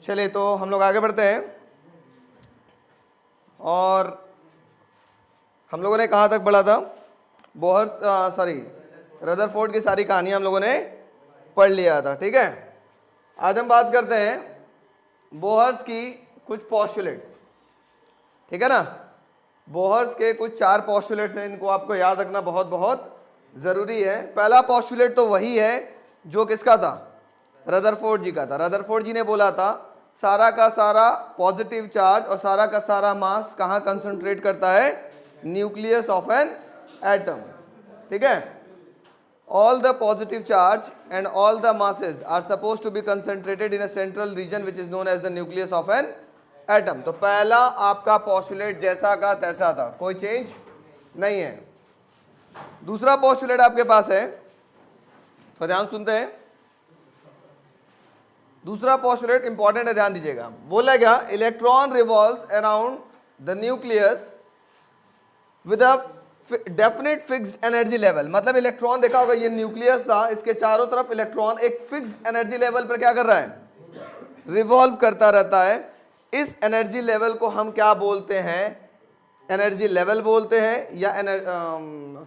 चलिए तो हम लोग आगे बढ़ते हैं। और हम लोगों ने कहाँ तक पढ़ा था? रदरफोर्ड की सारी कहानियां हम लोगों ने पढ़ लिया था। ठीक है, आज हम बात करते हैं बोहर्स की कुछ पोस्टुलेट्स। ठीक है ना, बोहर्स के कुछ 4 पोस्टुलेट्स हैं, इनको आपको याद रखना बहुत बहुत ज़रूरी है। पहला पोस्टुलेट तो वही है जो किसका था? रदरफोर्ड जी का था। रदरफोर्ड जी ने बोला था सारा का सारा पॉजिटिव चार्ज और सारा का सारा मास कहाँ कंसंट्रेट करता है? Nucleus of an atom. ठीक है, all the positive charge and all the masses are supposed to be concentrated in a central region which is known as the nucleus of an atom। तो पहला आपका postulate जैसा का तैसा था, कोई चेंज नहीं है। दूसरा पोस्टुलेट आपके पास है, तो ध्यान सुनते हैं। दूसरा पोस्टुलेट इंपॉर्टेंट है, ध्यान दीजिएगा। बोला गया electron revolves around the nucleus with a definite fixed energy level. मतलब इलेक्ट्रॉन, देखा होगा ये न्यूक्लियस था, इसके चारों तरफ इलेक्ट्रॉन एक फिक्स्ड एनर्जी लेवल पर क्या कर रहा है? रिवॉल्व करता रहता है। इस एनर्जी लेवल को हम क्या बोलते हैं? एनर्जी लेवल बोलते हैं या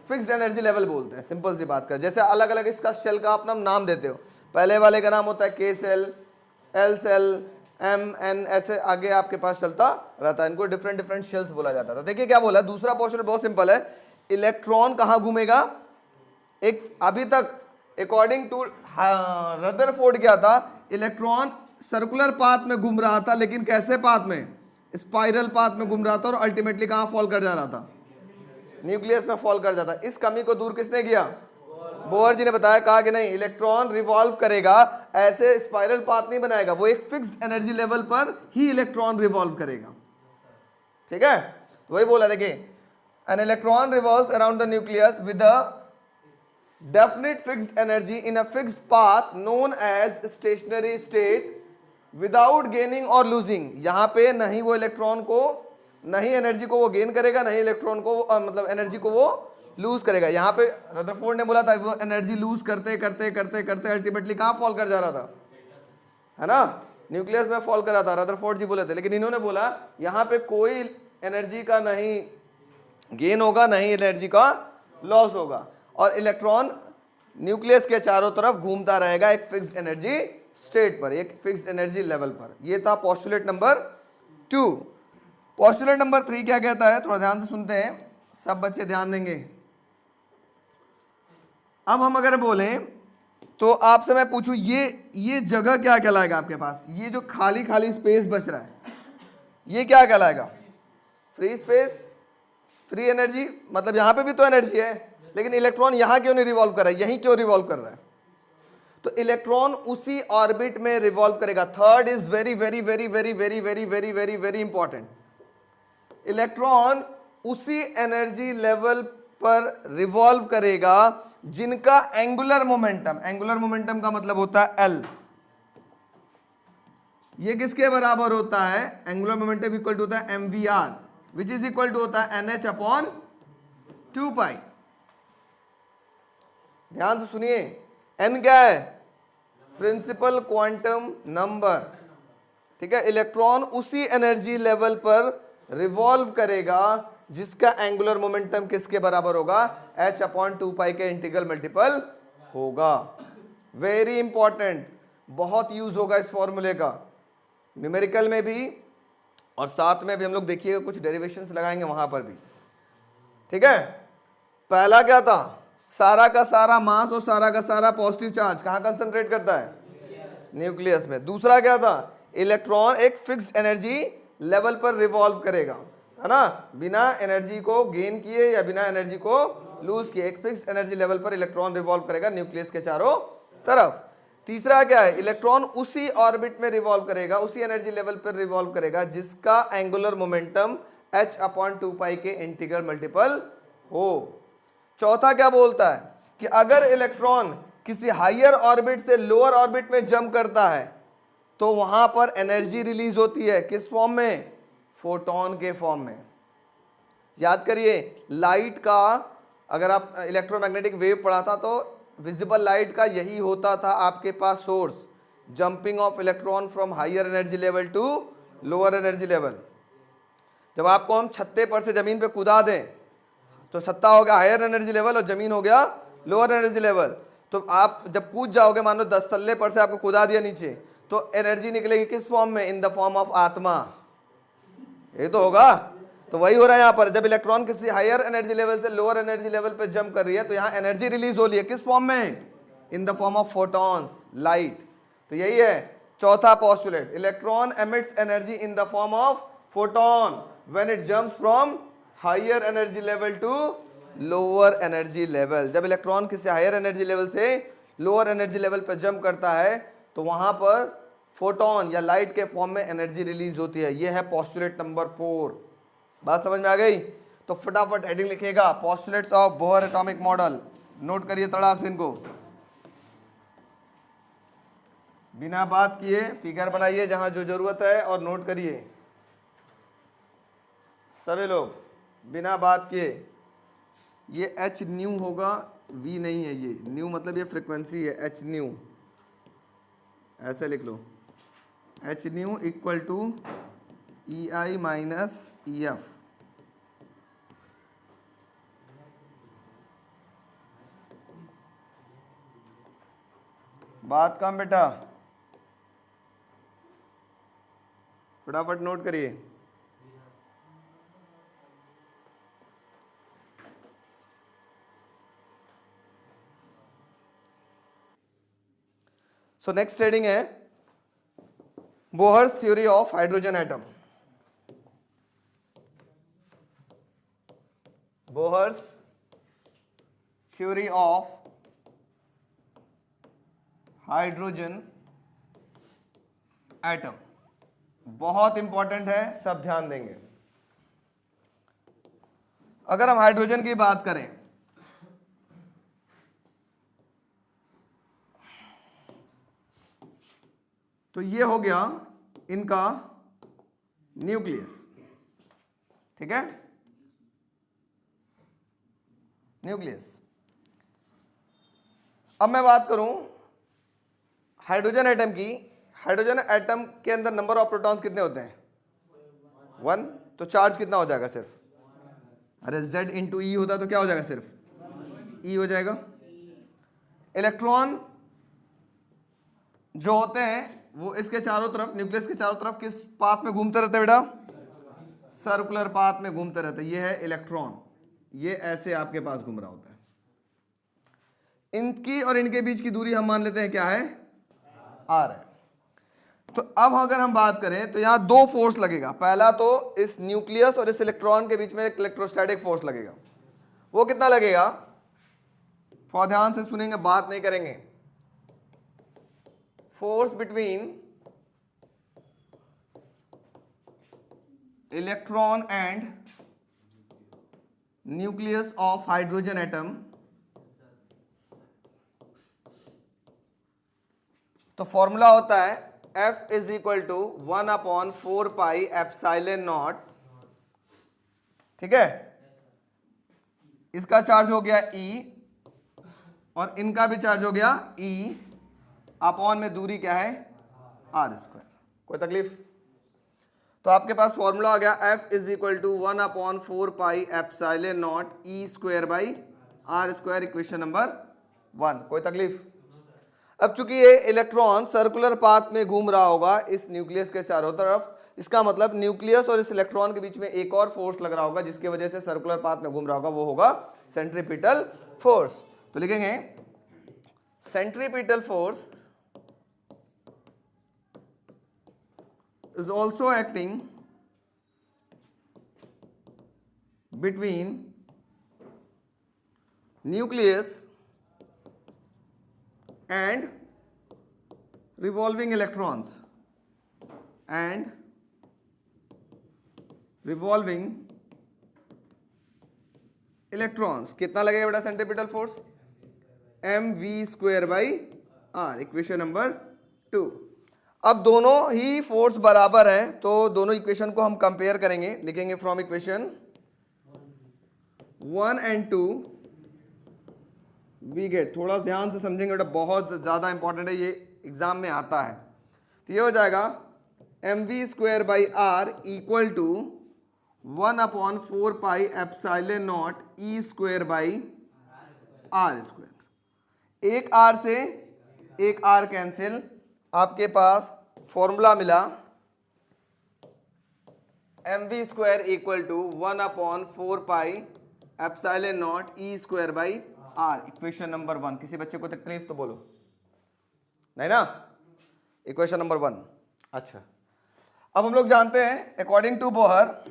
फिक्स्ड एनर्जी लेवल बोलते हैं। सिंपल सी बात कर, जैसे अलग अलग इसका शेल का अपना नाम देते हो। पहले वाले का नाम होता है K shell, L shell, M N, ऐसे आगे आपके पास चलता रहता है। इनको डिफरेंट डिफरेंट शेल्स बोला जाता था। देखिए क्या बोला, दूसरा पोस्टुलेट बहुत सिंपल है। इलेक्ट्रॉन कहाँ घूमेगा? एक अभी तक अकॉर्डिंग टू रदरफोर्ड क्या था? इलेक्ट्रॉन सर्कुलर पाथ में घूम रहा था, लेकिन कैसे पाथ में? स्पाइरल पाथ में घूम रहा था और अल्टीमेटली कहाँ फॉल कर जा रहा था? न्यूक्लियस में फॉल कर जाता। इस कमी को दूर किसने किया? बोहर जी ने बताया, कहा कि नहीं, इलेक्ट्रॉन रिवॉल्व करेगा, ऐसे स्पाइरल पाथ नहीं बनाएगा, वो एक फिक्स्ड एनर्जी लेवल पर ही इलेक्ट्रॉन रिवॉल्व करेगा। ठीक है, वही बोला। देखिए, an electron revolves around the nucleus with a definite fixed energy in a fixed path known as stationary state without gaining or losing। यहाँ पे नहीं वो इलेक्ट्रॉन को, नहीं एनर्जी को वो गेन करेगा, नहीं इलेक्ट्रॉन को मतलब एनर्जी को वो लूज करेगा। यहाँ पे रदरफोर्ड ने बोला था वो एनर्जी लूज करते करते करते करते अल्टीमेटली कहाँ फॉल कर जा रहा था? है ना, न्यूक्लियस में फॉल कर रहा था, रदरफोर्ड जी बोले थे। लेकिन इन्होंने बोला यहाँ पे कोई एनर्जी का नहीं गेन होगा, नहीं एनर्जी का लॉस होगा, और इलेक्ट्रॉन न्यूक्लियस के चारों तरफ घूमता रहेगा एक फिक्स्ड एनर्जी स्टेट पर, एक फिक्स्ड एनर्जी लेवल पर। ये था पोस्टुलेट नंबर 2। पोस्टुलेट नंबर 3 क्या कहता है? थोड़ा ध्यान से सुनते हैं, सब बच्चे ध्यान देंगे। अब हम अगर बोलें तो आपसे मैं पूछूं, ये जगह क्या कहलाएगा आपके पास? ये जो खाली खाली स्पेस बच रहा है, ये क्या कहलाएगा? Free space, free energy. मतलब यहां पे भी तो एनर्जी है, लेकिन इलेक्ट्रॉन यहां क्यों नहीं रिवॉल्व कर रहा है, यहीं क्यों रिवॉल्व कर रहा है? तो इलेक्ट्रॉन उसी ऑर्बिट में रिवॉल्व करेगा। Third is very very very very very very very very very important. Electron उसी एनर्जी लेवल पर रिवॉल्व करेगा जिनका एंगुलर मोमेंटम, एंगुलर मोमेंटम का मतलब होता है एल, ये किसके बराबर होता है? एंगुलर मोमेंटम इक्वल टू होता है mvr, which is equal to होता है nh अपॉन 2 पाई। ध्यान से सुनिए, n क्या है? Principal quantum number. ठीक है, इलेक्ट्रॉन उसी एनर्जी लेवल पर रिवॉल्व करेगा जिसका एंगुलर मोमेंटम किसके बराबर होगा? h अपॉन 2 पाई के इंटीग्रल मल्टीपल होगा। वेरी इंपॉर्टेंट, बहुत यूज होगा इस फॉर्मूले का न्यूमेरिकल में भी, और साथ में भी हम लोग देखिएगा कुछ डेरिवेशंस लगाएंगे वहां पर भी। ठीक है, पहला क्या था? सारा का सारा मास और सारा का सारा पॉजिटिव चार्ज कहां कंसंट्रेट करता है? न्यूक्लियस में। दूसरा क्या था? इलेक्ट्रॉन एक फिक्स्ड एनर्जी लेवल पर रिवॉल्व करेगा, है ना, बिना एनर्जी को गेन किए या बिना एनर्जी को लूज किए, एक फिक्स्ड एनर्जी लेवल पर इलेक्ट्रॉन रिवॉल्व करेगा न्यूक्लियस के चारों तरफ। तीसरा क्या है? इलेक्ट्रॉन उसी ऑर्बिट में रिवॉल्व करेगा, उसी एनर्जी लेवल पर रिवॉल्व करेगा जिसका एंगुलर मोमेंटम h अपॉन 2 पाई के इंटीग्रल मल्टीपल हो। चौथा क्या बोलता है? कि अगर इलेक्ट्रॉन किसी हायर ऑर्बिट से लोअर ऑर्बिट में जंप करता है तो वहां पर एनर्जी रिलीज होती है, किस फॉर्म में? फोटोन के फॉर्म में। याद करिए, लाइट का अगर आप इलेक्ट्रोमैग्नेटिक वेव पढ़ा था तो विजिबल लाइट का यही होता था आपके पास source. Jumping of electron from higher energy level to lower energy level. जब आपको हम छत्ते पर से जमीन पे कूदा दें तो छत्ता हो गया हायर एनर्जी लेवल और जमीन हो गया लोअर एनर्जी लेवल। तो आप जब कूद जाओगे, मान लो 10 तल्ले पर से आपको कूदा दिया नीचे, तो एनर्जी निकलेगी किस फॉर्म में? इन द फॉर्म ऑफ आत्मा। ये तो होगा। तो वही हो रहा है यहाँ पर, जब इलेक्ट्रॉन किसी हायर एनर्जी लेवल से लोअर एनर्जी लेवल पे जंप कर रही है तो यहाँ एनर्जी रिलीज हो रही है किस फॉर्म में? In the form of photons, light. तो यही है चौथा postulate, electron emits energy in the form of photon when it jumps from higher energy level to lower energy level. जब इलेक्ट्रॉन किसी हायर एनर्जी लेवल से lower energy level पर jump करता है तो वहां पर फोटोन या लाइट के फॉर्म में एनर्जी रिलीज होती है। यह है पोस्टुलेट नंबर 4। बात समझ में आ गई? तो फटाफट हेडिंग लिखेगा, postulates of Bohr atomic model. Note करिए तड़ाक से इनको, बिना बात किए फिगर बनाइए जहां जो जरूरत है और नोट करिए सभी लोग बिना बात किए। ये एच न्यू होगा, वी नहीं है, ये न्यू मतलब ये फ्रिक्वेंसी है, एच न्यू ऐसे लिख लो, H nu equal to E I minus E F. बात कम बेटा, फटाफट नोट करिए। सो नेक्स्ट हेडिंग है Bohr's theory of hydrogen atom. Bohr's theory of hydrogen atom बहुत इंपॉर्टेंट है, सब ध्यान देंगे। अगर हम हाइड्रोजन की बात करें तो ये हो गया इनका न्यूक्लियस, ठीक है, न्यूक्लियस। अब मैं बात करूं हाइड्रोजन एटम की। हाइड्रोजन एटम के अंदर नंबर ऑफ प्रोटॉन्स कितने होते हैं? 1। तो चार्ज कितना हो जाएगा? सिर्फ, अरे Z इंटू ई होता तो क्या हो जाएगा? सिर्फ ई हो जाएगा। इलेक्ट्रॉन जो होते हैं वो इसके चारों तरफ, न्यूक्लियस के चारों तरफ किस पाथ में घूमते रहते हैं बेटा? सर्कुलर पाथ में घूमते रहते हैं। ये है इलेक्ट्रॉन, ये ऐसे आपके पास घूम रहा होता है। इनकी और इनके बीच की दूरी हम मान लेते हैं क्या है? आर है। तो अब अगर हम बात करें तो यहां दो फोर्स लगेगा। पहला तो इस न्यूक्लियस और इस इलेक्ट्रॉन के बीच में एक इलेक्ट्रोस्टैटिक फोर्स लगेगा। वो कितना लगेगा? थोड़ा ध्यान से सुनेंगे, बात नहीं करेंगे। Force between electron and nucleus of hydrogen atom. तो फॉर्मूला होता है F is equal to 1/4 pi epsilon naught, ठीक है। इसका चार्ज हो गया E और इनका भी चार्ज हो गया E, अपॉन में दूरी क्या है? r²। कोई तकलीफ? तो आपके पास फॉर्मूला आ गया F is equal to 1/4 pi epsilon naught E² by r², equation number 1। कोई तकलीफ? अब चूंकि ये इलेक्ट्रॉन सर्कुलर पाथ में घूम रहा होगा इस न्यूक्लियस के चारों तरफ, इसका मतलब न्यूक्लियस और इस इलेक्ट्रॉन के बीच में एक और फोर्स लग रहा होगा जिसकी वजह से सर्कुलर पाथ में घूम रहा होगा, वो होगा सेंट्रीपिटल फोर्स। तो लिखेंगे centripetal force is also acting between nucleus and revolving electrons and revolving electrons। कितना लगेगा बेटा centripetal force? mv² by r, equation number 2। अब दोनों ही फोर्स बराबर हैं तो दोनों इक्वेशन को हम कंपेयर करेंगे। लिखेंगे from equation 1 and 2 we get, थोड़ा ध्यान से समझेंगे बेटा, बहुत ज्यादा इंपॉर्टेंट है ये एग्जाम में आता है। तो ये हो जाएगा mv²/r इक्वल टू 1/4πε0 E²/r²। एक r से एक r कैंसिल, आपके पास फॉर्मूला मिला mv² equal to 1/4πε0 E²/r। Equation number 1। किसी बच्चे को तकलीफ तो बोलो नहीं ना। Equation number 1। अच्छा, अब हम लोग जानते हैं according to Bohr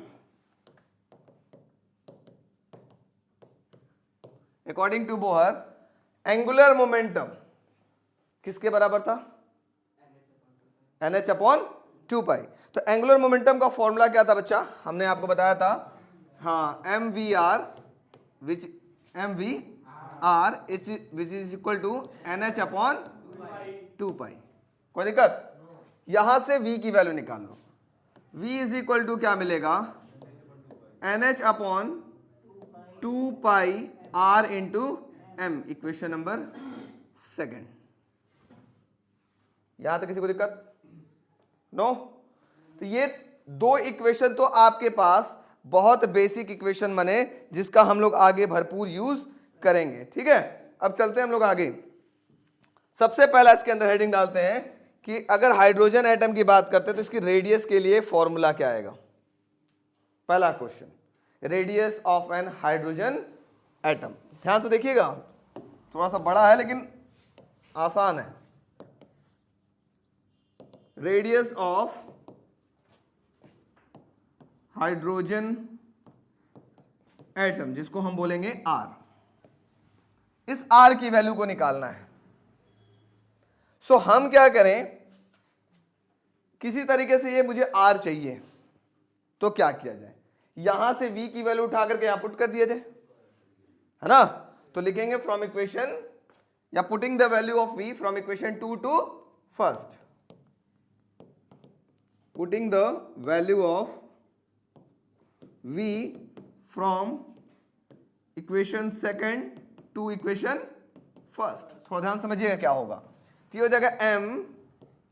angular momentum किसके बराबर था? NH/2π। तो एंगुलर मोमेंटम का फॉर्मूला क्या था बच्चा? हमने आपको बताया था, हाँ, mvr which is equal to NH/2π। कोई दिक्कत? यहां से v की वैल्यू निकाल लो। v इज इक्वल टू क्या मिलेगा? NH/2πr into m। Equation number 2। यहां तक किसी को दिक्कत? नो? तो ये दो इक्वेशन तो आपके पास बहुत बेसिक इक्वेशन बने, जिसका हम लोग आगे भरपूर यूज करेंगे। ठीक है, अब चलते हैं हम लोग आगे। सबसे पहला इसके अंदर हेडिंग डालते हैं कि अगर हाइड्रोजन एटम की बात करते हैं तो इसकी रेडियस के लिए फॉर्मूला क्या आएगा? पहला question, radius of an hydrogen atom. ध्यान से देखिएगा, थोड़ा सा बड़ा है लेकिन आसान है। रेडियस ऑफ हाइड्रोजन एटम, जिसको हम बोलेंगे r। इस r की वैल्यू को निकालना है। सो हम क्या करें, किसी तरीके से ये मुझे r चाहिए, तो क्या किया जाए? यहां से v की वैल्यू उठा करके यहां पुट कर दिया जाए, है ना। तो लिखेंगे फ्रॉम इक्वेशन, या putting the value of v from equation 2 to first, putting the value of v from equation 2 to equation first. थोड़ा ध्यान समझिएगा क्या होगा। तो ये हो जाएगा m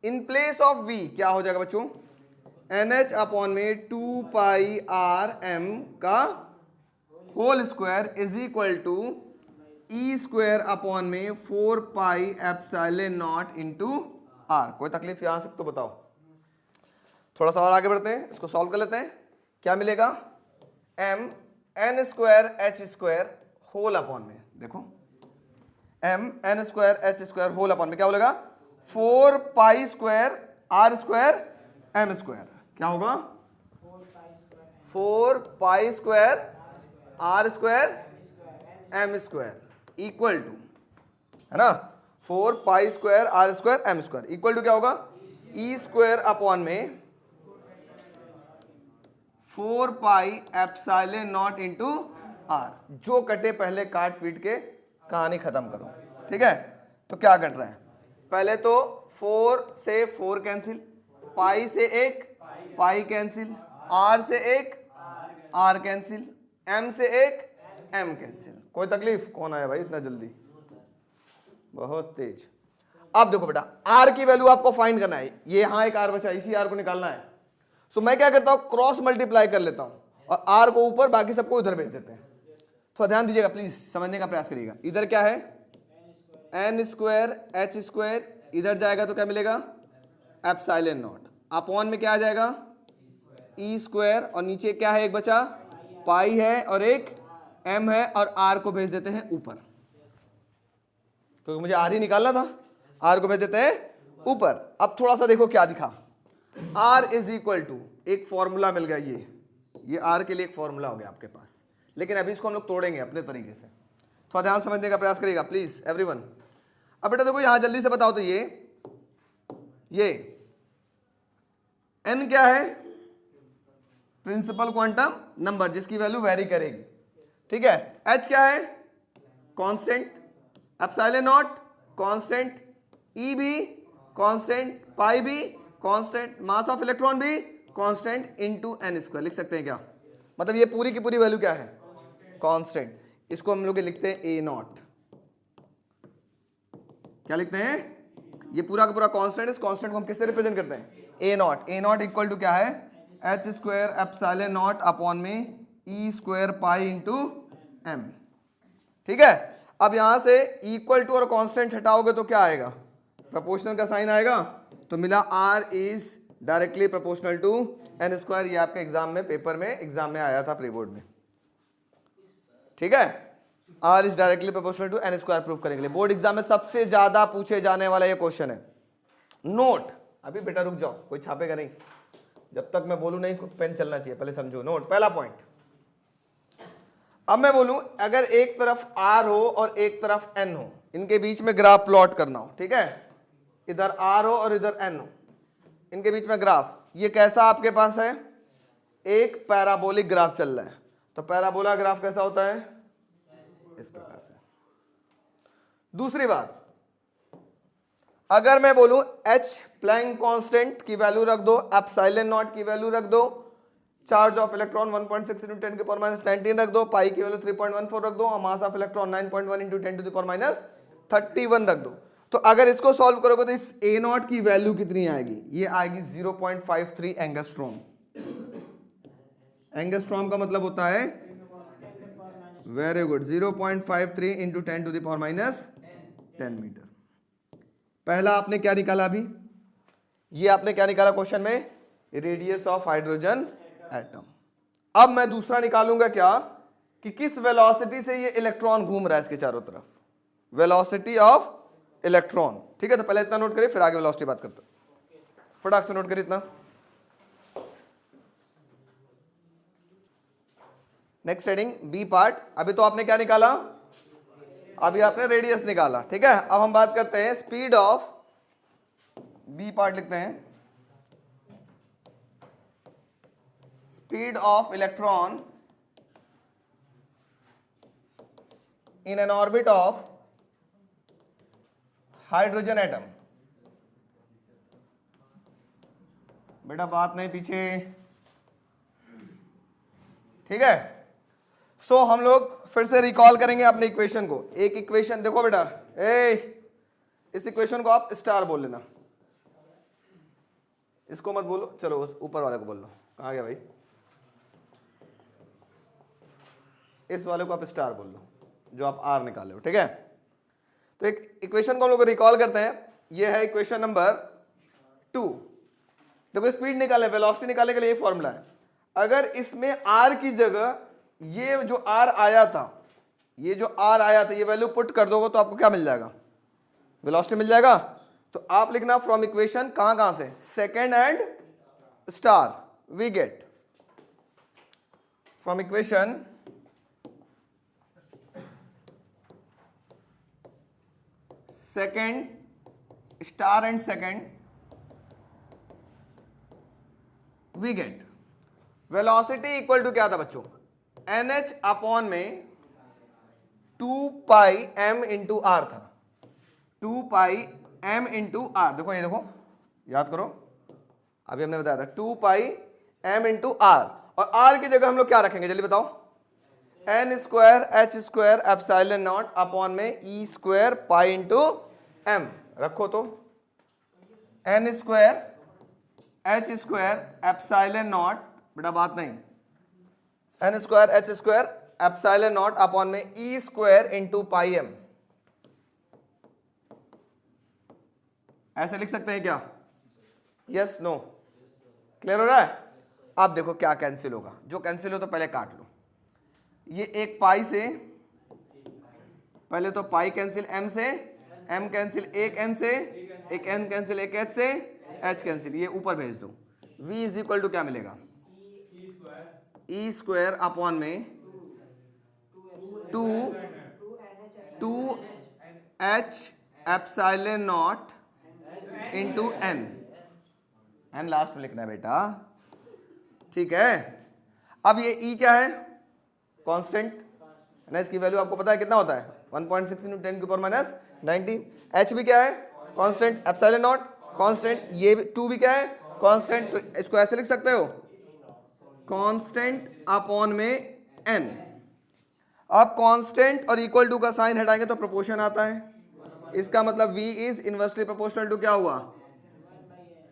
in place of v क्या हो जाएगा बच्चों? NH/2πrm का whole square is equal to E²/4πε0 into r। कोई तकलीफ यहां से तो बताओ। थोड़ा सा और आगे बढ़ते हैं, इसको सॉल्व कर लेते हैं। क्या मिलेगा? m n²h² होल अपॉन में, देखो m n²h² होल अपॉन में क्या बोलेगा? 4π² r² m²। क्या होगा? 4π² r² m² इक्वल टू, है ना, 4π² r² m² इक्वल टू क्या होगा? E² में 4πε0 इंटू r। जो कटे पहले काट पीट के कहानी खत्म करो। ठीक है, तो क्या कट रहा है? पहले तो 4 से 4 कैंसिल, पाई से 1 पाई कैंसिल, r से 1 r कैंसिल, m से 1 m कैंसिल। कोई तकलीफ? कौन आया भाई इतना जल्दी? बहुत तेज। अब देखो बेटा, r की वैल्यू आपको फाइंड करना है। ये यहां एक r बचा, इसी r को निकालना है। सो मैं क्या करता हूं, क्रॉस मल्टीप्लाई कर लेता हूं और r को ऊपर, बाकी सबको उधर भेज देते हैं। थोड़ा ध्यान दीजिएगा प्लीज, समझने का प्रयास करिएगा। इधर क्या है? n²h², इधर जाएगा तो क्या मिलेगा? ε0 अपॉन में क्या आ जाएगा? E², और नीचे क्या है? एक बचा पाई है और एक m है, और r को भेज देते हैं ऊपर, क्योंकि मुझे r ही निकालना था। r को भेज देते हैं ऊपर। अब थोड़ा सा देखो क्या दिखा, r इज इक्वल टू, एक फॉर्मूला मिल गया। ये r के लिए एक फॉर्मूला हो गया आपके पास, लेकिन अभी इसको हम लोग तोड़ेंगे अपने तरीके से। थोड़ा ध्यान समझने का प्रयास करिएगा प्लीज एवरीवन। अब बेटा देखो यहां जल्दी से बताओ तो ये n क्या है? प्रिंसिपल क्वांटम नंबर, जिसकी वैल्यू वेरी करेगी। ठीक है, h क्या है? कांस्टेंट, ε0 कांस्टेंट, e भी कांस्टेंट, पाई भी कांस्टेंट, मास ऑफ इलेक्ट्रॉन भी कांस्टेंट इनटू n²। लिख सकते हैं क्या? मतलब ये पूरी की पूरी वैल्यू क्या है? कांस्टेंट। इसको हम लोग लिखते हैं a0। क्या लिखते हैं? ये पूरा का पूरा कांस्टेंट, इस कांस्टेंट को हम किससे रिप्रेजेंट करते हैं? A naught. A naught equal to क्या है? H square epsilon naught upon में ई स्क्वायर पाई इंटू एम। ठीक है, अब यहां से इक्वल टू और कांस्टेंट हटाओगे तो क्या आएगा? प्रोपोर्शनल का साइन आएगा, तो मिला r is directly proportional to n square. ये आपके एग्जाम में, पेपर में, एग्जाम में आया था प्री बोर्ड में। ठीक है, r is directly proportional to n square proof करने के लिए बोर्ड एग्जाम में सबसे ज्यादा पूछे जाने वाला ये क्वेश्चन है। नोट, अभी बेटा रुक जाओ, कोई छापेगा नहीं, जब तक मैं बोलूं नहीं पेन चलना चाहिए, पहले समझो। नोट, पहला पॉइंट, अब मैं बोलूं अगर एक तरफ आर हो और एक तरफ एन हो, इनके बीच में ग्राफ प्लॉट करना हो, ठीक है, इधर आर हो और इधर एन हो, इनके बीच में ग्राफ, ये कैसा आपके पास है? एक पैराबोलिक ग्राफ चल रहा है। तो पैराबोला ग्राफ कैसा होता है? इस प्रकार से। दूसरी बात, अगर मैं बोलूं एच प्लैंक कांस्टेंट की वैल्यू रख दो, एप्सिलॉन नॉट की वैल्यू रख दो, चार्ज ऑफ इलेक्ट्रॉन 1.6 × 10 की पावर -19 रख दो, पाई की वैल्यू 3.14 रख दो, और मास ऑफ इलेक्ट्रॉन 9.1 × 10 की पावर -31 रख दो। तो अगर इसको सॉल्व करोगे तो इस ए नॉट की वैल्यू कितनी आएगी? ये आएगी 0.53 एंगस्ट्रॉम। एंगस्ट्रॉम का मतलब होता है, वेरी गुड, 0.53 × 10 की पावर -10 मीटर। पहला आपने क्या निकाला? अभी ये आपने क्या निकाला क्वेश्चन में? Radius of hydrogen atom. अब मैं दूसरा निकालूंगा क्या, कि किस वेलोसिटी से ये इलेक्ट्रॉन घूम रहा है इसके चारों तरफ, वेलोसिटी ऑफ इलेक्ट्रॉन। ठीक है, तो पहले इतना नोट करिए, फिर आगे वेलोसिटी बात करते हैं। फटाक से नोट करिए इतना। Next heading B part. अभी तो आपने क्या निकाला? अभी आपने रेडियस निकाला। ठीक है, अब हम बात करते हैं स्पीड ऑफ, बी पार्ट लिखते हैं, speed of electron in an orbit of hydrogen atom. बेटा बात नहीं पीछे, ठीक है। सो हम लोग फिर से रिकॉल करेंगे अपने इक्वेशन को। एक इक्वेशन देखो बेटा, इस इक्वेशन को आप स्टार बोल लेना, इसको मत बोलो, चलो उस ऊपर वाले को बोल लो। कहाँ गया भाई? इस वाले को आप स्टार बोल लो, जो आप आर निकाले हो। ठीक है, तो एक इक्वेशन को हम लोग रिकॉल करते हैं। ये है इक्वेशन नंबर 2। देखो स्पीड निकाले, वेलोसिटी निकालने के लिए ये फॉर्मूला है। अगर इसमें आर की जगह ये जो आर आया था, ये जो आर आया था, ये वैल्यू पुट कर दोगे तो आपको क्या मिल जाएगा? वेलोसिटी मिल जाएगा। तो आप लिखना फ्रॉम इक्वेशन, कहां से? Second and star, we get from equation second star and second, we get velocity equal to क्या था बच्चों? NH अपॉन में 2 पाई m इंटू आर था। 2 पाई m इंटू आर, देखो ये देखो, याद करो, अभी हमने बताया था 2 पाई m इंटू आर। और r की जगह हम लोग क्या रखेंगे जल्दी बताओ? n square h square epsilon naught upon में e square pi into m रखो। तो n square h square epsilon not, बेटा बात नहीं, n square h square epsilon naught upon में e स्क्वायर इंटू पाई m, ऐसे लिख सकते हैं क्या? Yes no? क्लियर हो रहा है? आप देखो क्या कैंसिल होगा, जो कैंसिल हो तो पहले काट लो। ये एक पाई से, पहले तो पाई कैंसिल m से, m कैंसिल एक n से, एक n कैंसिल एक h से, h कैंसिल, ये ऊपर भेज दो। v इज इक्वल टू क्या मिलेगा? ई स्क्वायर अपॉन में 2 h epsilon not into n, n last में लिखना है बेटा। ठीक है, अब ये e क्या है? कांस्टेंट ना, इसकी वैल्यू आपको पता है कितना होता है? 1.6 × 10 की पावर -19। h भी क्या है? कांस्टेंट। एप्सिलॉन नॉट कांस्टेंट, ये 2 भी क्या है? कांस्टेंट। तो इसको ऐसे लिख सकते हो, कांस्टेंट अपॉन में n। अब कांस्टेंट और इक्वल टू का साइन हटाएंगे तो प्रोपोर्शन आता है। इसका मतलब V is inversely proportional to क्या हुआ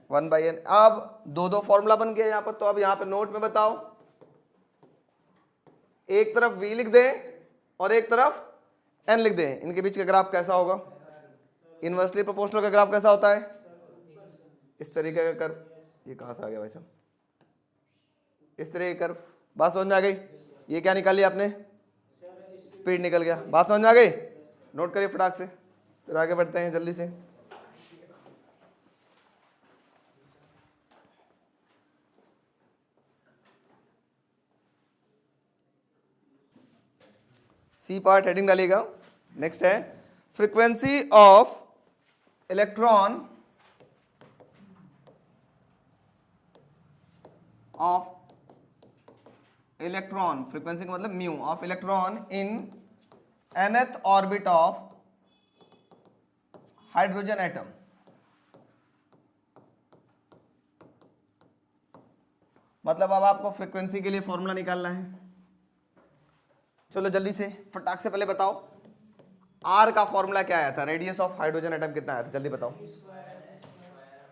1/n। अब दो दो फॉर्मूला बन गया यहाँ पर, तो अब यहाँ पे नोट में बताओ, एक तरफ V लिख दे और एक तरफ n लिख दे, इनके बीच का ग्राफ कैसा होगा? इनवर्सली प्रोपोर्शनल का ग्राफ कैसा होता है? इस तरीके का कर्व। ये कहां से आ गया भाई साहब? इस तरह का कर्व। बात समझ में आ गई? ये क्या निकाल लिया आपने? स्पीड निकल गया। बात समझ में आ गई? नोट करिए फटाक से, फिर आगे बढ़ते हैं जल्दी से। सी पार्ट हेडिंग डालिएगा। नेक्स्ट है फ्रीक्वेंसी ऑफ इलेक्ट्रॉन फ्रीक्वेंसी का मतलब mu of electron in nth orbit of hydrogen atom. मतलब अब आपको फ्रीक्वेंसी के लिए फॉर्मूला निकालना है। चलो जल्दी से फटाक से पहले बताओ, आर का फॉर्मूला क्या आया था? रेडियस ऑफ हाइड्रोजन एटम कितना आया था? जल्दी बताओ,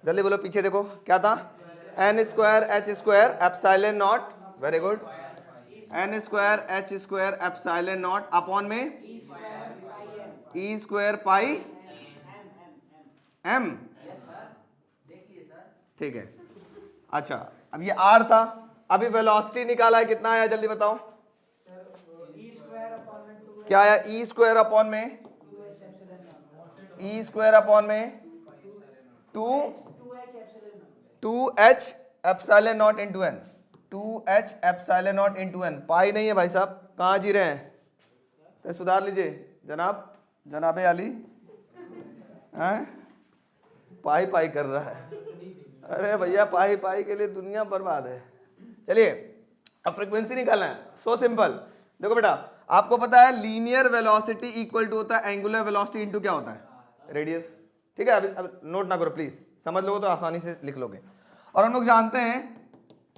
जल्दी बोलो, पीछे देखो क्या था? n square h square epsilon not, very good, n square h square epsilon naught upon में e स्क्वायर पाई m। ठीक है, अच्छा अब ये r था, अभी वेलोसिटी निकाला है, कितना आया जल्दी बताओ? क्या आया? e स्क्वायर अपॉन में 2h epsilon not into n, 2h epsilon not into n। पाई नहीं है भाई साहब, कहाँ जी रहे हैं? तो सुधार लीजिए जनाब, जनाबे अली हैं? पाई पाई कर रहा है। अरे भैया पाई पाई के लिए दुनिया बर्बाद है। चलिए अब फ्रीक्वेंसी निकालना है, सो सिंपल। देखो बेटा, आपको पता है लीनियर वेलोसिटी इक्वल टू होता है एंगुलर वेलोसिटी इंटू क्या होता है? रेडियस। ठीक है, अब नोट ना करो प्लीज, समझ लोगे तो आसानी से लिख लोगे। और हम लोग जानते हैं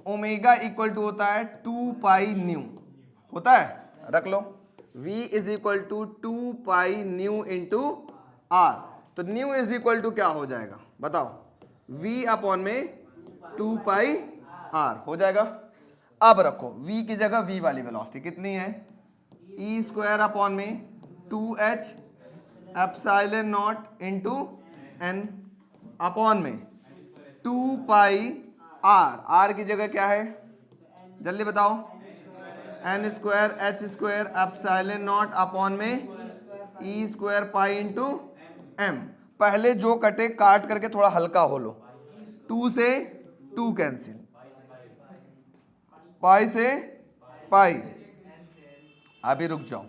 ओमेगा इक्वल टू होता है 2 पाई न्यू, होता है, रख लो। V is equal to 2 pi nu into R. तो न्यू इज इक्वल टू क्या हो जाएगा बताओ? V अपॉन में 2 पाई आर हो जाएगा। अब रखो V की जगह V वाली वेलोसिटी कितनी है? E स्क्वायर अपॉन में 2h epsilon not into n upon में 2 पाई आर। आर की जगह क्या है जल्दी बताओ? n square h square epsilon naught upon में e square pi into m। पहले जो कटे काट करके थोड़ा हल्का हो लो। 2 से 2 कैंसिल, पाई से पाई, अभी रुक जाओ,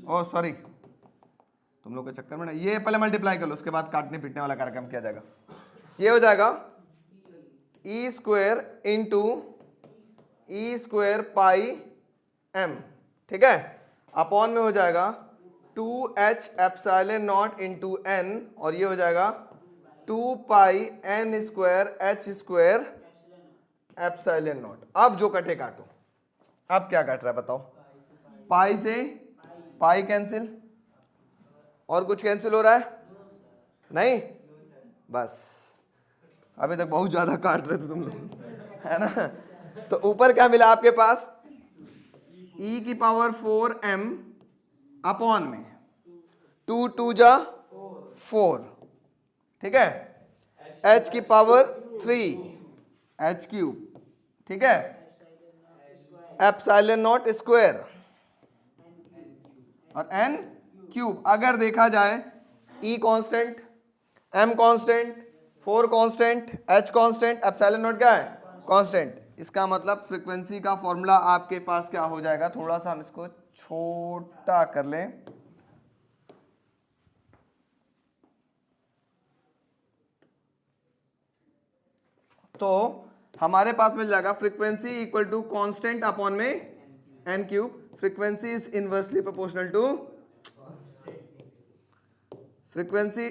ओ सॉरी तुम लोग के चक्कर में ना, ये पहले मल्टीप्लाई कर लो, उसके बाद काटने पीटने वाला कार्यक्रम किया जाएगा। ये हो जाएगा ई स्क्वायर इंटू ई स्क्वायर पाई एम, ठीक है, अपॉन में हो जाएगा 2h epsilon not into n, और ये हो जाएगा 2 पाई n square h square epsilon not. अब जो कटे काटो, अब क्या काट रहा है बताओ? पाई से पाई कैंसिल, और कुछ कैंसिल हो रहा है? नहीं, बस अभी तक बहुत ज्यादा काट रहे थे तुम लोग, है ना? तो ऊपर क्या मिला आपके पास? e की पावर 4m अपॉन में 2 2 जा 4, ठीक है, h की पावर 3 h क्यूब, ठीक है, एप्सिलॉन नॉट स्क्वायर और n क्यूब। अगर देखा जाए e constant, m constant, 4 constant, h constant, epsilon not क्या है? कांस्टेंट। इसका मतलब फ्रीक्वेंसी का फॉर्मूला आपके पास क्या हो जाएगा? थोड़ा सा हम इसको छोटा कर लें, तो हमारे पास मिल जाएगा frequency equal to constant upon में n cube. Frequency is inversely proportional to frequency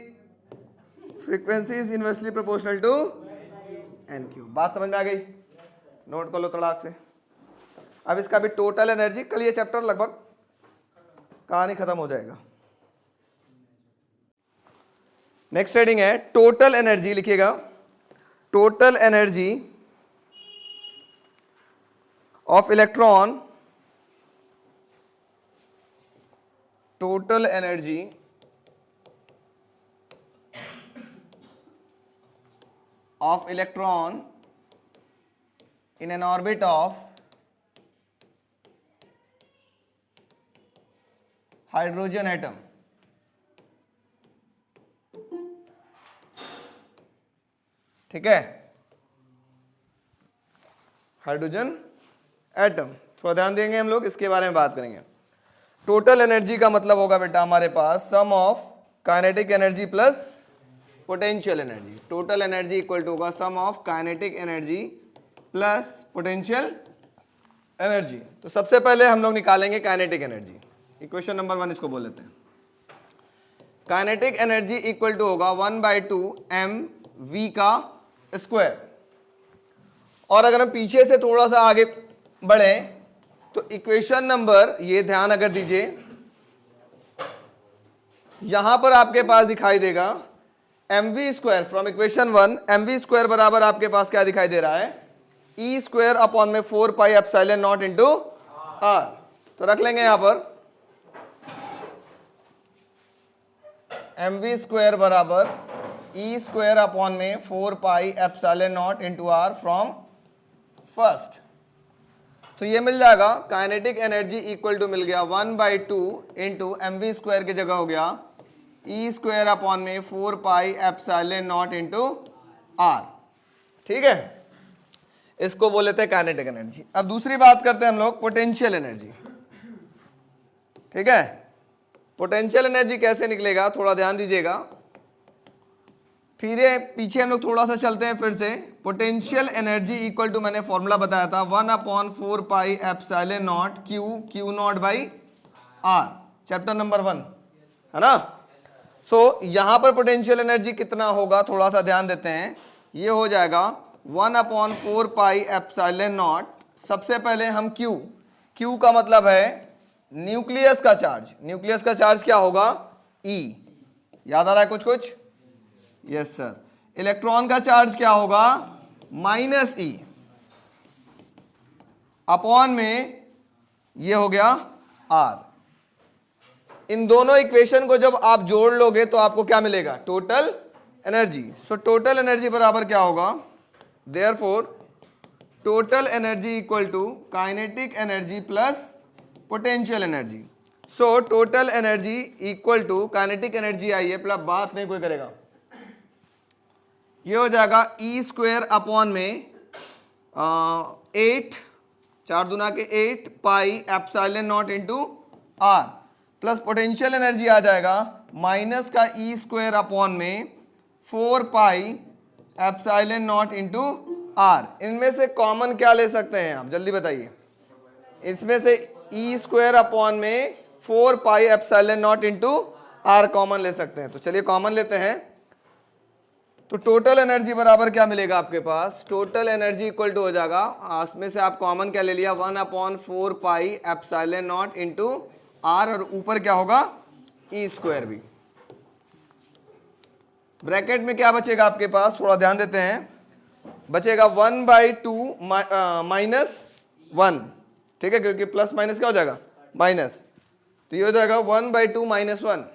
is inversely proportional to n cube. बात समझ में आ गई? नोट कर लो तड़ाक से। अब इसका भी टोटल एनर्जी, कल ये चैप्टर लगभग कहानी खत्म हो जाएगा। नेक्स्ट हेडिंग है टोटल एनर्जी, लिखिएगा total energy of electron, total energy of electron in an orbit of hydrogen atom. ठीक है, हाइड्रोजन एटम। थोड़ा ध्यान देंगे हम लोग, इसके बारे में बात करेंगे। टोटल एनर्जी का मतलब होगा बेटा हमारे पास sum of kinetic energy plus potential energy. Total energy equal to होगा sum of kinetic energy plus potential energy. तो सबसे पहले हम लोग निकालेंगे काइनेटिक एनर्जी। इक्वेशन नंबर 1 इसको बोल लेते हैं। काइनेटिक एनर्जी इक्वल टू होगा 1/2 mv का स्क्वायर। और अगर हम पीछे से थोड़ा सा आगे बढ़े तो इक्वेशन नंबर, ये ध्यान अगर दीजिए, यहां पर आपके पास दिखाई देगा mv square from equation 1। mv square बराबर आपके पास क्या दिखाई दे रहा है, ई स्क्वायर अपॉन में 4 pi epsilon not into R. तो रख लेंगे यहां पर mv स्क्वायर बराबर ई स्क्वायर अपॉन में 4 pi epsilon not into R from first. तो ये मिल जाएगा काइनेटिक एनर्जी इक्वल टू मिल गया 1/2 इंटू mv स्क्वायर की जगह हो गया ई स्क्वायर अपॉन में 4 pi epsilon not into R. ठीक है, इसको बोल लेते हैं काइनेटिक एनर्जी। अब दूसरी बात करते हैं हम लोग पोटेंशियल एनर्जी। ठीक है, पोटेंशियल एनर्जी कैसे निकलेगा थोड़ा ध्यान दीजिएगा। फिर ये पीछे हम लोग थोड़ा सा चलते हैं फिर से। पोटेंशियल एनर्जी इक्वल टू मैंने फॉर्मूला बताया था 1/4 pi epsilon not Q not by R, chapter number 1 है ना। सो यहां पर पोटेंशियल एनर्जी कितना होगा थोड़ा सा ध्यान देते हैं। ये हो जाएगा 1/4 पाई एप्सिलॉन नॉट। सबसे पहले हम क्यू का मतलब है न्यूक्लियस का चार्ज। न्यूक्लियस का चार्ज क्या होगा, ई। याद आ रहा है कुछ कुछ? Yes sir. इलेक्ट्रॉन का चार्ज क्या होगा, माइनस ई अपॉन में ये हो गया आर। इन दोनों इक्वेशन को जब आप जोड़ लोगे तो आपको क्या मिलेगा, total energy. So total energy बराबर क्या होगा, therefore total energy equal to kinetic energy plus potential energy. So total energy equal to kinetic energy आई है, प्लस बात नहीं कोई करेगा, ये हो जाएगा ई स्क्वायर अपॉन में 8 4 दूना के 8 pi epsilon not into r, plus potential energy आ जाएगा माइनस का ई स्क्वायर अपॉन में 4 pi epsilon not into r. इनमें से कॉमन क्या ले सकते हैं आप, जल्दी बताइए। इसमें से ई स्क्वायर अपॉन में 4 pi epsilon not into R common ले सकते हैं। तो चलिए कॉमन लेते हैं। तो टोटल एनर्जी बराबर क्या मिलेगा आपके पास, टोटल एनर्जी इक्वल टू हो जाएगा, उसमें से आप कॉमन क्या ले लिया 1/4 pi epsilon not into R, और ऊपर क्या होगा ई स्क्वायर भी। ब्रैकेट में क्या बचेगा आपके पास, थोड़ा ध्यान देते हैं, बचेगा 1/2 माइनस 1। ठीक है, क्योंकि प्लस माइनस क्या हो जाएगा, माइनस। तो ये हो जाएगा 1/2 minus 1।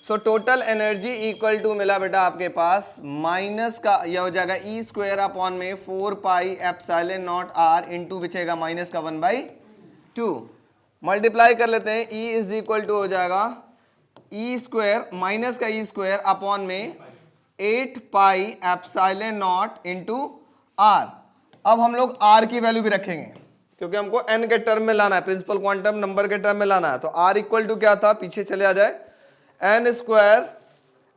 So total energy equal to मिला बेटा आपके पास माइनस का, यह हो जाएगा ई स्क्वायर अपॉन में 4 pi epsilon not R into बचेगा माइनस का 1/2। मल्टीप्लाई कर लेते हैं, ई इज इक्वल टू हो जाएगा ई स्क्वायर माइनस का ई स्क्वायर अपॉन में 8 pi epsilon not into R. अब हम लोग आर की वैल्यू भी रखेंगे क्योंकि हमको एन के टर्म में लाना है, प्रिंसिपल क्वांटम नंबर के टर्म में लाना है। तो आर इक्वल टू क्या था, पीछे चले आ जाए, n square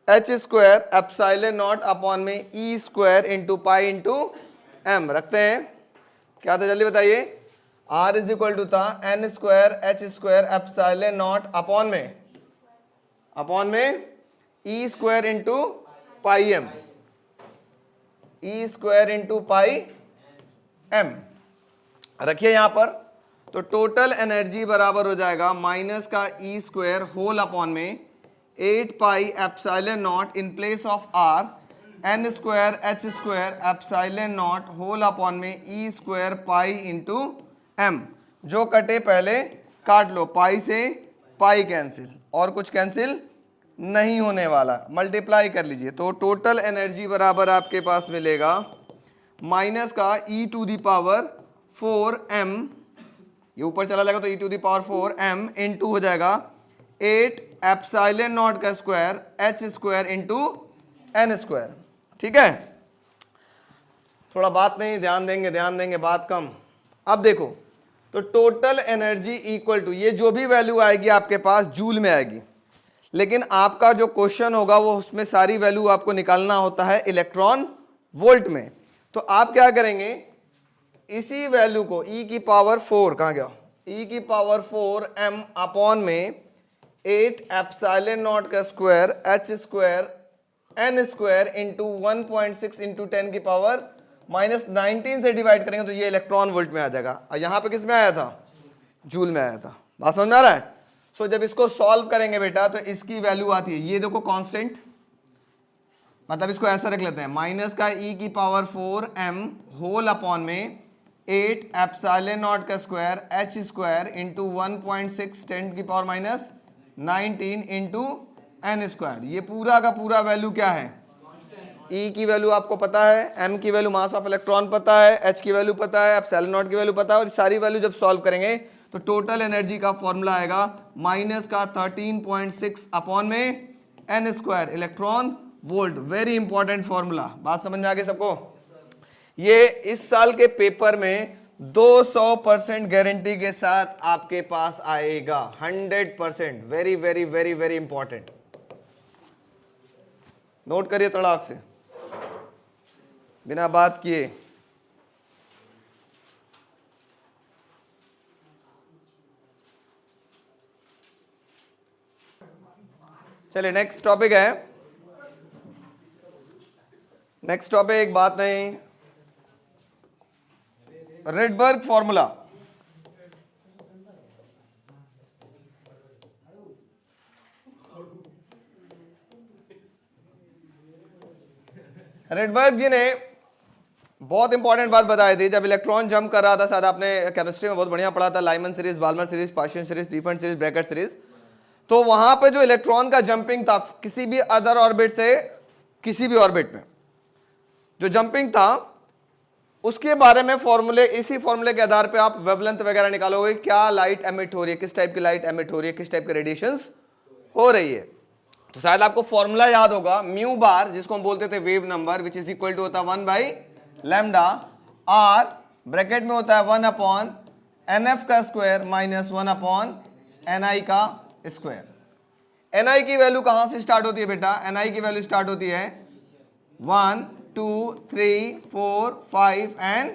H square epsilon naught upon में ई square into pi into m रखते हैं। क्या था जल्दी बताइए, आर इज इक्वल टू था n square H square epsilon naught upon में ई square into pi m, e square into pi m रखिए यहां पर। तो टोटल एनर्जी बराबर हो जाएगा माइनस का ई स्क्वायर होल अपॉन में 8 pi epsilon not in place of R N square H square epsilon not whole upon में ई स्क्वायर पाई इंटू एम। जो कटे पहले काट लो, पाई से पाई कैंसिल और कुछ कैंसिल नहीं होने वाला, मल्टीप्लाई कर लीजिए। तो टोटल एनर्जी बराबर आपके पास मिलेगा माइनस का ई टू दी पावर 4m, ये ऊपर चला जाएगा तो e to the power 4m into हो जाएगा 8 एप्सिलॉन नॉट का square H square into n square. ठीक है, थोड़ा बात नहीं, ध्यान देंगे बात कम। अब देखो तो टोटल एनर्जी इक्वल टू, ये जो भी वैल्यू आएगी आपके पास जूल में आएगी, लेकिन आपका जो क्वेश्चन होगा वो उसमें सारी वैल्यू आपको निकालना होता है इलेक्ट्रॉन वोल्ट में। तो आप क्या करेंगे, इसी वैल्यू को e की पावर 4 कहाँ गया, e की पावर 4m अपॉन में 8 एप्सिलॉन नॉट का square h square n square into 1.6 into 10 की पावर -19 से डिवाइड करेंगे तो ये इलेक्ट्रॉन वोल्ट में आ जाएगा। और यहां पे किस में आया था, जूल में आया था। बात समझ में आ रहा है। सो जब इसको सॉल्व करेंगे बेटा तो इसकी वैल्यू आती है, ये देखो कांस्टेंट, मतलब इसको ऐसा रख लेते हैं, माइनस का e की पावर 4m होल अपॉन में 8 एप्सिलॉन नॉट का स्क्वायर h स्क्वायर इंटू 1.6 10 की पावर -19 इंटू n स्क्वायर। ये पूरा का पूरा वैल्यू क्या है, E की वैल्यू आपको पता है, M की वैल्यू मास ऑफ इलेक्ट्रॉन पता है, H की वैल्यू पता है, एप्सिलॉन नॉट की वैल्यू पता है, और सारी वैल्यू जब सॉल्व करेंगे तो टोटल एनर्जी का फॉर्मूला आएगा माइनस का 13.6 अपॉन में n square electron volt. Very important formula, बात समझ में आ गई सबको। ये इस साल के पेपर में 200% गारंटी के साथ आपके पास आएगा, 100%। Very very very very important, note करिए तड़ाक से बिना बात किए। चलिए नेक्स्ट टॉपिक है, नेक्स्ट टॉपिक बात नहीं, रेडबर्ग फॉर्मूला। रेडबर्ग जी ने बहुत इंपॉर्टेंट बात बताई थी जब इलेक्ट्रॉन जंप कर रहा था, शायद आपने केमिस्ट्री में बहुत बढ़िया पढ़ा था, Lyman series, Balmer series, Paschen series, प्रीफेंट सीरीज, ब्रैकेट सीरीज। तो वहां पे जो इलेक्ट्रॉन का जंपिंग था किसी भी अदर ऑर्बिट से किसी भी ऑर्बिट में जो जंपिंग था, उसके बारे में फॉर्मूले, इसी फॉर्मूले के आधार पे आप वेवलेंथ वगैरह निकालोगे, क्या लाइट एमिट हो रही है, किस टाइप की लाइट एमिट हो रही है, किस टाइप के रेडिएशंस हो रही है। तो शायद आपको फॉर्मूला याद होगा, म्यू बार जिसको हम बोलते थे wave number, which is equal to होता है 1/लैम्डा, आर ब्रैकेट में होता है 1/NF का स्क्वायर माइनस 1/NI का स्क्वायर। NI की वैल्यू कहां से स्टार्ट होती है बेटा, NI की वैल्यू स्टार्ट होती है 1 2 3 4 5 एंड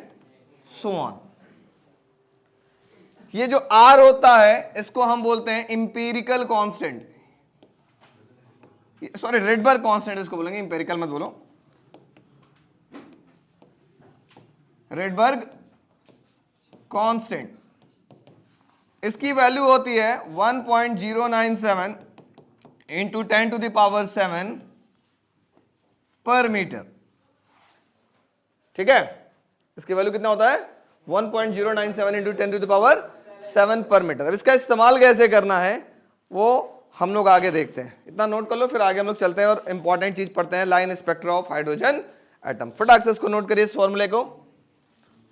सो ऑन। ये जो R होता है इसको हम बोलते हैं empirical constant, sorry Rydberg constant इसको बोलेंगे, इंपेरिकल मत बोलो, रेडबर्ग कांस्टेंट। इसकी वैल्यू होती है 1.097 इंटू 10 टू द पावर 7 पर मीटर। ठीक है, इसकी वैल्यू कितना होता है 1.097 इंटू 10 टू द पावर 7 पर मीटर। अब इसका इस्तेमाल कैसे करना है वो हम लोग आगे देखते हैं, इतना नोट कर लो, फिर आगे हम लोग चलते हैं और इंपॉर्टेंट चीज पढ़ते हैं, line spectra of hydrogen atom. फटाक से इसको नोट करिए इस फॉर्मूले को,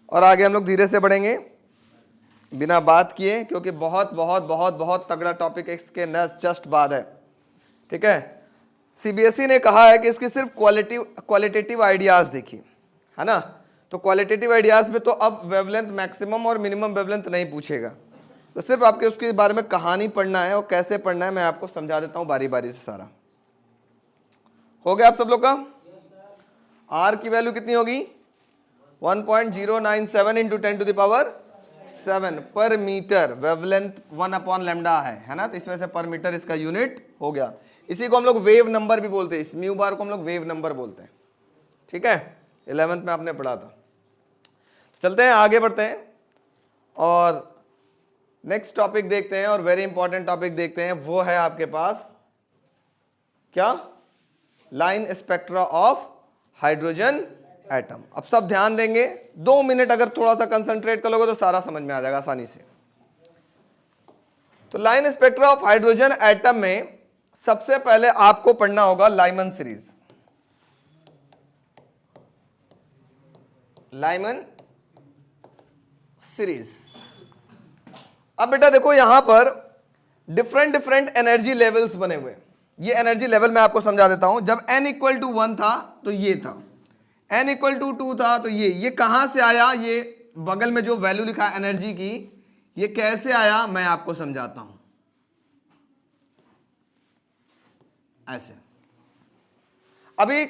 और आगे हम लोग धीरे से बढ़ेंगे बिना बात किए, क्योंकि बहुत बहुत बहुत बहुत तगड़ा टॉपिक इसके जस्ट बाद है। ठीक है, सीबीएसई ने कहा है कि इसकी सिर्फ क्वालिटेटिव आइडियाज देखिए, है ना। तो क्वालिटेटिव आइडियाज में तो अब वेवलेंथ मैक्सिमम और मिनिमम वेवलेंथ नहीं पूछेगा, तो सिर्फ आपके उसके बारे में कहानी पढ़ना है, और कैसे पढ़ना है मैं आपको समझा देता हूं बारी बारी से सारा। हो गया आप सब लोग का। आर की वैल्यू कितनी होगी 1.097 इंटू 10 टू द पावर 7 पर मीटर। वेवलेंथ 1/लैम्डा है ना, तो इस वजह से पर मीटर इसका यूनिट हो गया। इसी को हम लोग वेव नंबर भी बोलते हैं, इस म्यू बार को हम लोग वेव नंबर बोलते हैं। ठीक है, 11th में आपने पढ़ा था। चलते हैं आगे बढ़ते हैं और नेक्स्ट टॉपिक देखते हैं, और वेरी इंपॉर्टेंट टॉपिक देखते हैं, वो है आपके पास क्या? Line spectra of hydrogen atom. अब सब ध्यान देंगे, 2 मिनट अगर थोड़ा सा कंसंट्रेट करोगे तो सारा समझ में आ जाएगा आसानी से। तो line spectra of hydrogen atom में सबसे पहले आपको पढ़ना होगा लाइमन सीरीज। Lyman series. अब बेटा देखो यहां पर डिफरेंट डिफरेंट एनर्जी लेवल्स बने हुए। ये एनर्जी लेवल मैं आपको समझा देता हूं। जब n इक्वल टू 1 था तो ये था, n इक्वल टू 2 था तो ये कहां से आया? ये बगल में जो वैल्यू लिखा है एनर्जी की, ये कैसे आया मैं आपको समझाता हूं। ऐसे अभी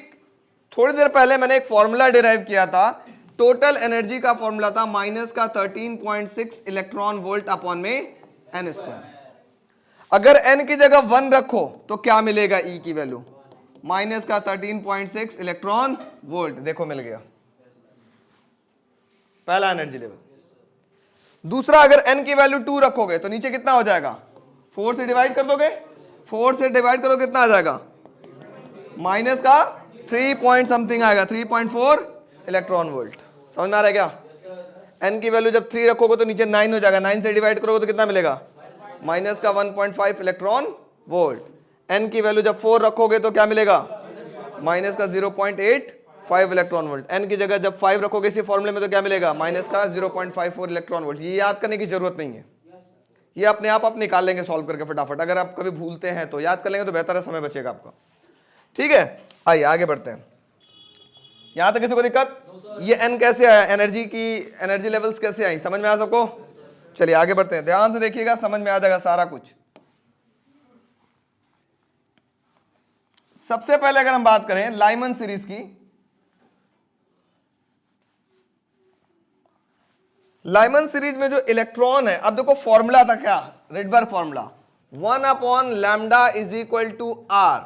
थोड़ी देर पहले मैंने एक फॉर्मूला डिराइव किया था, टोटल एनर्जी का फॉर्मूला था माइनस का 13.6 इलेक्ट्रॉन वोल्ट अपॉन में n स्क्वायर। अगर n की जगह 1 रखो तो क्या मिलेगा? E की वैल्यू माइनस का 13.6 इलेक्ट्रॉन वोल्ट। देखो मिल गया पहला एनर्जी लेवल। दूसरा, अगर n की वैल्यू 2 रखोगे तो नीचे कितना हो जाएगा? 4 से डिवाइड कर दोगे, 4 से डिवाइड करोगे कितना आ जाएगा? माइनस का 3 पॉइंट समथिंग आएगा, 3.4 इलेक्ट्रॉन वोल्ट। समझ में आ रहा है क्या? n की वैल्यू जब 3 रखोगे तो नीचे 9 हो जाएगा, 9 से डिवाइड करोगे तो कितना मिलेगा? माइनस का 1.5 इलेक्ट्रॉन वोल्ट। n की वैल्यू जब 4 रखोगे तो क्या मिलेगा? माइनस का 0.85 इलेक्ट्रॉन वोल्ट। n की जगह जब 5 रखोगे इसी फॉर्मूले में तो क्या मिलेगा? माइनस का 0.54 इलेक्ट्रॉन वोल्ट। ये याद करने की जरूरत नहीं है, ये अपने आप निकाल लेंगे सॉल्व करके फटाफट। अगर आप कभी भूलते हैं तो याद कर लेंगे तो बेहतर है, समय बचेगा आपका। ठीक है, आइए आगे बढ़ते हैं। यहां तक किसी को दिक्कत? ये n कैसे आया? एनर्जी की एनर्जी लेवल्स कैसे आई? समझ में आया सबको? चलिए आगे बढ़ते हैं, ध्यान से देखिएगा, समझ में आ जाएगा सारा कुछ। सबसे पहले अगर हम बात करें लाइमन सीरीज की, लाइमन सीरीज में जो इलेक्ट्रॉन है, अब देखो फॉर्मूला था क्या? Rydberg formula 1 upon lambda is equal to r,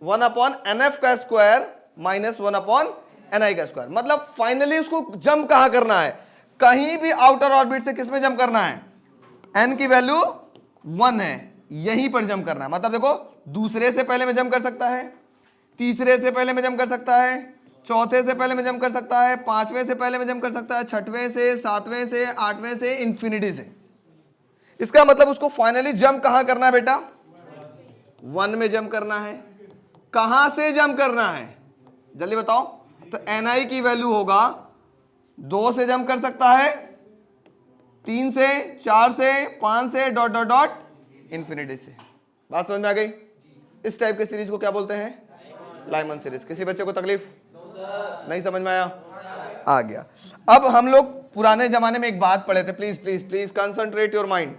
1 upon nf का स्क्वायर माइनस 1 अपॉन ni का स्क्वायर। मतलब फाइनली उसको जंप कहां करना है? कहीं भी आउटर ऑर्बिट से किसमें जंप करना है? n की वैल्यू 1 है, यहीं पर जंप करना है। मतलब देखो दूसरे से पहले में जंप कर सकता है, तीसरे से पहले में जंप कर सकता है, चौथे से पहले में जंप कर सकता है, पांचवें से पहले में जंप कर सकता है, छठवें से, सातवें से, आठवें से, इंफिनिटी से। इसका मतलब उसको फाइनली जंप कहां करना है बेटा? 1 में जंप करना है। कहां से जंप करना है जल्दी बताओ? तो ni की वैल्यू होगा 2 से जंप कर सकता है, 3 से, 4 से, 5 से, डॉट डॉट डॉट इंफिनिटी से। बात समझ में आ गई? इस टाइप के सीरीज को क्या बोलते हैं? Lyman series. किसी बच्चे को तकलीफ नहीं समझ में आया? आ गया। अब हम लोग पुराने जमाने में एक बात पढ़े थे, please please please concentrate your mind,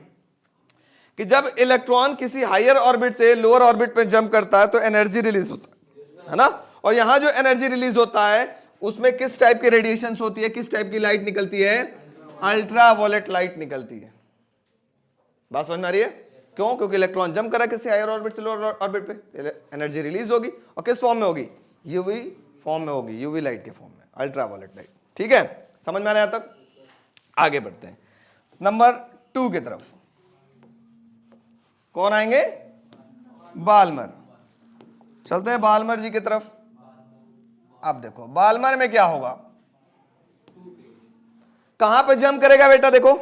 कि जब इलेक्ट्रॉन किसी हायर ऑर्बिट से लोअर ऑर्बिट पे जंप करता है तो एनर्जी रिलीज होता है ना। और यहां जो एनर्जी रिलीज होता है उसमें किस टाइप की रेडिएशन होती है, किस टाइप की लाइट निकलती है? अल्ट्रा वॉयलेट लाइट निकलती है। बात समझ में आ रही है? क्यों? क्योंकि इलेक्ट्रॉन जंप करा किसी हायर ऑर्बिट से लोअर ऑर्बिट पे, एनर्जी रिलीज होगी। और किस फॉर्म में होगी? यूवी फॉर्म में होगी, यूवी लाइट के फॉर्म में, अल्ट्रा वॉयलेट लाइट। ठीक है, समझ में आ रहा है यहां तक? आगे बढ़ते हैं नंबर 2 की तरफ। कौन आएंगे? बाल्मर। चलते हैं बाल्मर जी की तरफ। अब देखो बाल्मर में क्या होगा? कहां पे जंप करेगा बेटा? देखो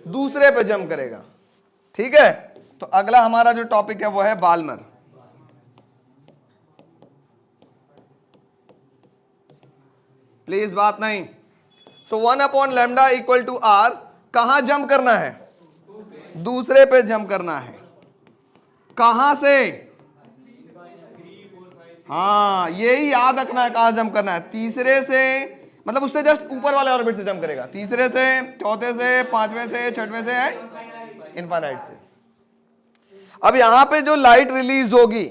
दूसरे पे जंप करेगा। ठीक है, तो अगला हमारा जो टॉपिक है वो है बाल्मर। प्लीज बात नहीं। So 1 upon lambda equal to r, कहां जंप करना है? दूसरे पे जंप करना है। कहां से? हाँ, यही याद रखना है कहां जंप करना है। तीसरे से, मतलब उससे जस्ट ऊपर वाले ऑर्बिट से जंप करेगा। तीसरे से, चौथे से, पांचवें से, छठवें से, इनफाइनाइट से। अब यहां पे जो लाइट रिलीज होगी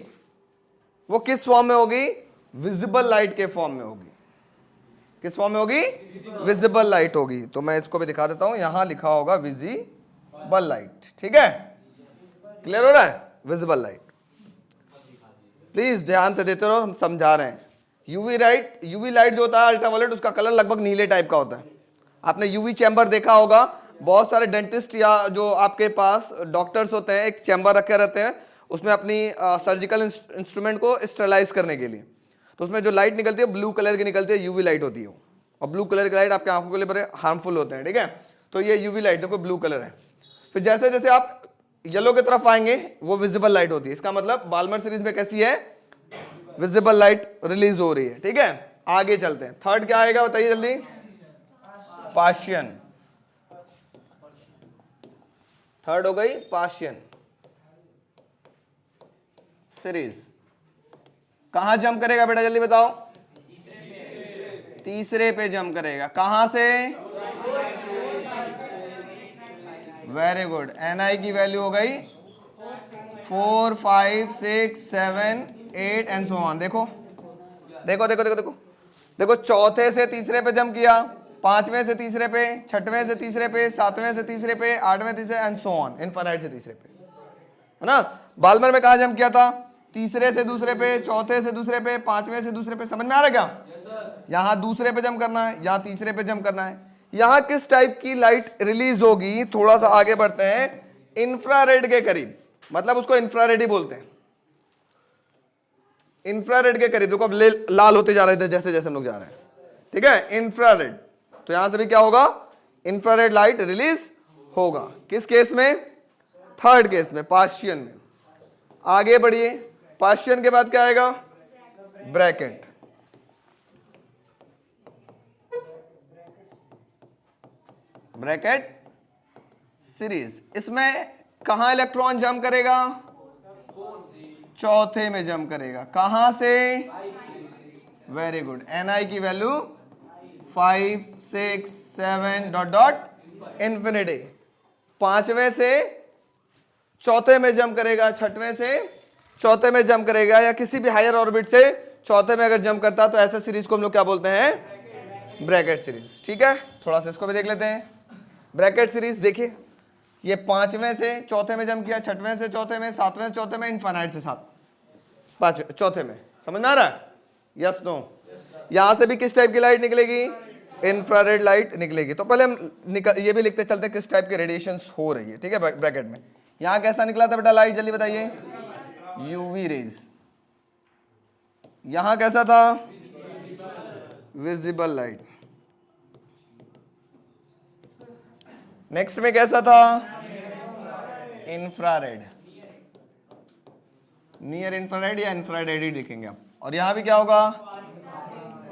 वो किस फॉर्म में होगी? विजिबल लाइट के फॉर्म में होगी। किस फॉर्म में होगी? विजिबल लाइट होगी। तो मैं इसको भी दिखा देता हूं, यहां लिखा होगा विजिबल लाइट। ठीक है, क्लियर हो रहा है? Visible light. प्लीज ध्यान से देते रहो, हम समझा रहे हैं। यूवी लाइट जो होता है अल्ट्रावायलेट, उसका कलर लगभग नीले टाइप का होता है। आपने यूवी चैम्बर देखा होगा, बहुत सारे डेंटिस्ट या जो आपके पास डॉक्टर्स होते हैं एक चैम्बर रखे रहते हैं, उसमें अपनी सर्जिकल इंस्ट्रूमेंट को स्टरलाइज करने के लिए। तो उसमें जो लाइट निकलती है ब्लू कलर की निकलती है, यूवी लाइट होती है वो, और ब्लू कलर की लाइट आपके आंखों के लिए बड़े हार्मफुल होते हैं, ठीक है। तो ये यूवी लाइट देखो ब्लू कलर है। फिर जैसे जैसे आप येलो की तरफ आएंगे वो विजिबल लाइट होती है। इसका मतलब बाल्मर सीरीज में कैसी है, विजिबल लाइट रिलीज हो रही है, ठीक है। आगे चलते हैं, थर्ड क्या आएगा बताइए जल्दी, पाशियन। थर्ड हो गई पाशियन सीरीज। कहां जंप करेगा बेटा जल्दी बताओ, तीसरे पे जंप करेगा। कहां से, वेरी गुड। Ni की वैल्यू हो गई 4, 5, 6, 7, 8 एंड सो ऑन। देखो देखो देखो देखो देखो देखो, चौथे से तीसरे पे जंप किया, पांचवें से तीसरे पे, छठवें से तीसरे पे, सातवें से तीसरे पे, आठवें तीसरे एंड सो ऑन, इनफाइनाइट से तीसरे पे, है ना। बाल्मर में कहा जंप किया था, तीसरे से दूसरे पे, चौथे से दूसरे पे, पांचवें से दूसरे पे। समझ में आ रहा है क्या, यहाँ दूसरे पे जंप करना है, यहाँ तीसरे पे जंप करना है। यहाँ किस टाइप की लाइट रिलीज होगी, थोड़ा सा आगे बढ़ते हैं, इंफ्रारेड के करीब, मतलब उसको इंफ्रारेड ही बोलते हैं, इंफ्रारेड के करीब। देखो अब लाल होते जा रहे थे जैसे जैसे हम लोग जा रहे हैं, ठीक है, इंफ्रारेड। तो यहां से भी क्या होगा, इंफ्रारेड लाइट रिलीज होगा। किस केस में, थर्ड केस में, पाशियन में। आगे बढ़िए, पाशियन के बाद क्या आएगा, ब्रैकेट। Brackett series. इसमें कहां इलेक्ट्रॉन जंप करेगा, चौथे में जंप करेगा। कहां से, वेरी गुड। Ni की वैल्यू 5, 6, 7 डॉट डॉट इंफिनिटी। पांचवें से चौथे में जंप करेगा, छठवें से चौथे में जंप करेगा, या किसी भी हायर ऑर्बिट से चौथे में अगर जंप करता है तो ऐसे सीरीज को हम लोग क्या बोलते हैं, ब्रैकेट सीरीज, ठीक है। थोड़ा सा इसको भी देख लेते हैं। ब्रैकेट सीरीज देखिए, ये पांचवें से चौथे में जंप किया, छठवें से चौथे में, सातवें से चौथे में, इनफाइनाइट से पांचवें चौथे में। समझ में आ रहा है, यस नो। यहां से भी किस टाइप की लाइट निकलेगी, इंफ्रारेड लाइट निकलेगी। तो पहले हम ये भी लिखते चलते किस टाइप के रेडिएशन हो रही है, ठीक है, ब्रैकेट में। यहां कैसा निकला था बेटा लाइट, जल्दी बताइए, यूवी रेज। यहां कैसा था, विजिबल लाइट। नेक्स्ट में कैसा था, इंफ्रारेड, नियर इंफ्रारेड या इंफ्रारेड ही लिखेंगे आप। और यहां भी क्या होगा,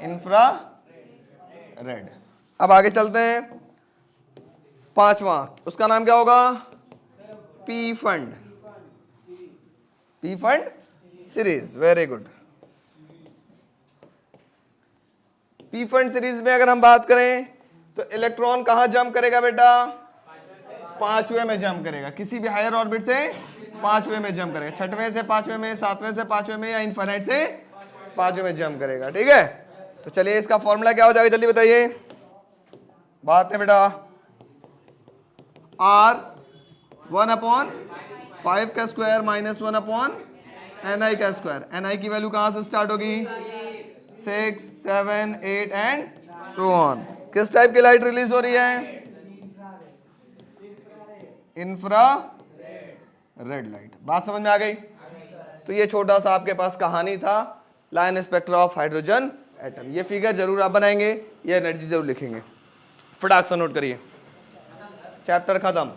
इंफ्रारेड। अब आगे चलते हैं, पांचवा, उसका नाम क्या होगा, P fund. P fund series, very good. P fund series में अगर हम बात करें तो इलेक्ट्रॉन कहां जंप करेगा बेटा, पांचवें में जंप करेगा, किसी भी हायर ऑर्बिट से पांचवें में जंप करेगा, छठवें से पांचवें में, सातवें से पांचवें में, या इनफाइनाइट से पांचवें में जंप करेगा, ठीक है। तो चलिए इसका फॉर्मूला क्या हो जाएगा जल्दी बताइए, बात है बेटा, R 1/5 का स्क्वायर माइनस 1/Ni का स्क्वायर। Ni की वैल्यू कहां से स्टार्ट होगी, 6, 7, 8 एंड सो ऑन। किस टाइप की लाइट रिलीज हो रही है, इंफ्रा रेड लाइट। बात समझ में आ गई। तो ये छोटा सा आपके पास कहानी था, line spectra of hydrogen atom. ये फिगर जरूर आप बनाएंगे, ये एनर्जी जरूर लिखेंगे, फटाक से नोट करिए। चैप्टर खत्म।